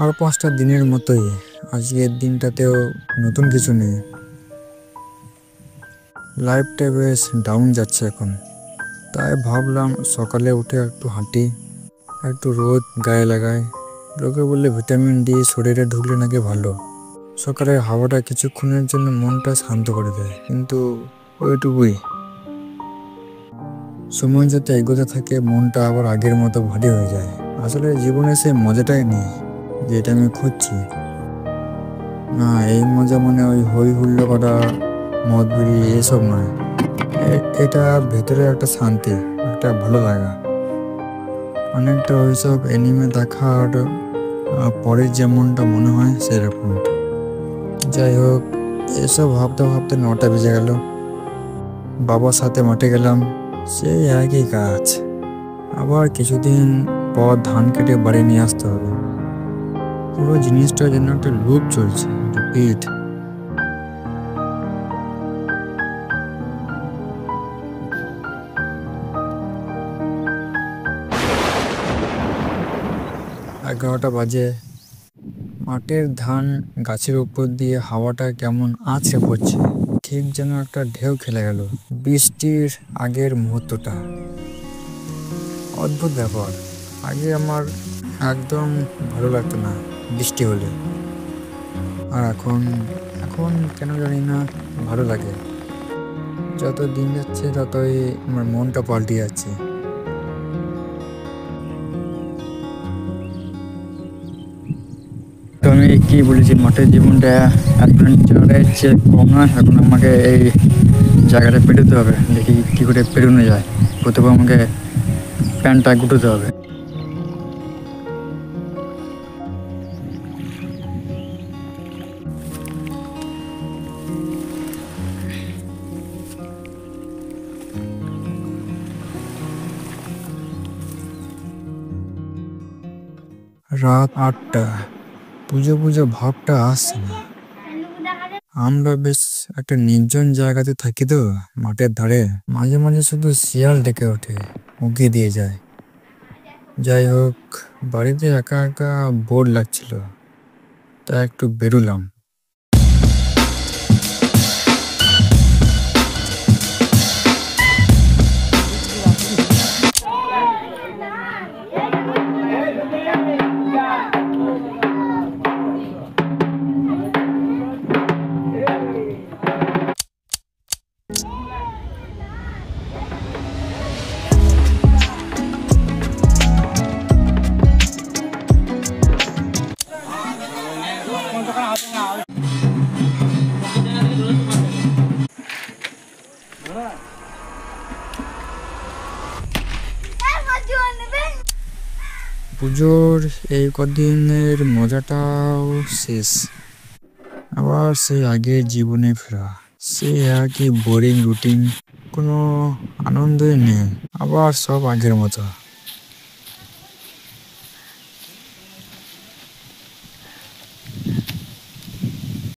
আর 5টা দিনের মতোই আজকের দিনটাতেও নতুন কিছু নেই। লাইফটা বেশ ডাউন যাচ্ছে এখন, তাই ভাবলাম সকালে উঠে একটু হাঁটি, একটু রোদ গায়ে লাগাই। লোকে বললে ভিটামিন ডি শরীরে ঢুকলে নাকি ভালো। সকালের হাওয়াটা কিছুক্ষণের জন্য মনটা শান্ত করে দেয়, কিন্তু ওইটুকুই। সময় যাতে এগোতে থাকে মনটা আবার আগের মতো ভারী হয়ে যায়। আসলে জীবনে সে মজাটাই নেই যেটা আমি খুঁজছি। না, এই মজা মানে ওই হই হুল্লো করা, মদ বিড়ি এসব নয়। এটা ভেতরে একটা শান্তি, একটা ভালো লাগা। অনেকটা ওইসব অ্যানিমে দেখার পরে যেমনটা মনে হয় সেরকম। যাই হোক, এসব ভাবতে ভাবতে 9টা বেজে গেল। বাবার সাথে মাঠে গেলাম, সেই একই কাজ। আবার কিছুদিন পর ধান কেটে বাড়ি নিয়ে আসতে হবে। পুরো জিনিসটার জন্য একটা লুপ চলছে, রিপিট। এগারোটা বাজে, মাঠের ধান গাছের উপর দিয়ে হাওয়াটা কেমন আছড়ে পড়ছে, ঠিক যেন একটা ঢেউ খেলে গেল। বৃষ্টির আগের মুহূর্তটা অদ্ভুত ব্যাপার। আগে আমার একদম ভালো লাগতো না বৃষ্টি হলে, আর এখন এখন কেন জানি না ভালো লাগে। যত দিন যাচ্ছে ততই আমার মনটা পাল্টে যাচ্ছে। তো আমি কি বলেছি, মাঠের জীবনটা অ্যাডভেঞ্চারের চেয়ে কম নয়। এখন আমাকে এই জায়গাটা পেরোতে হবে, দেখি কী করে পেরোনো যায়। প্রথমে আমাকে প্যান্টটা গুটোতে হবে। রাত 8টা, পুজো পুজো ভাবটা আসছে না। আমরা বেশ একটা নির্জন জায়গাতে থাকি তো, মাঠের ধারে। মাঝে মাঝে শুধু শিয়াল ডেকে ওঠে, উঁকি দিয়ে যায়। যাই হোক, বাড়িতে একা একা বোর লাগছিল, তা একটু বেরোলাম। পুজোর এই কদিনের মজাটাও শেষ। আবার সেই আগের জীবনে ফেরা, সেই একই বোরিং রুটিন, কোনো আনন্দই নেই। আবার সব আগের মতো।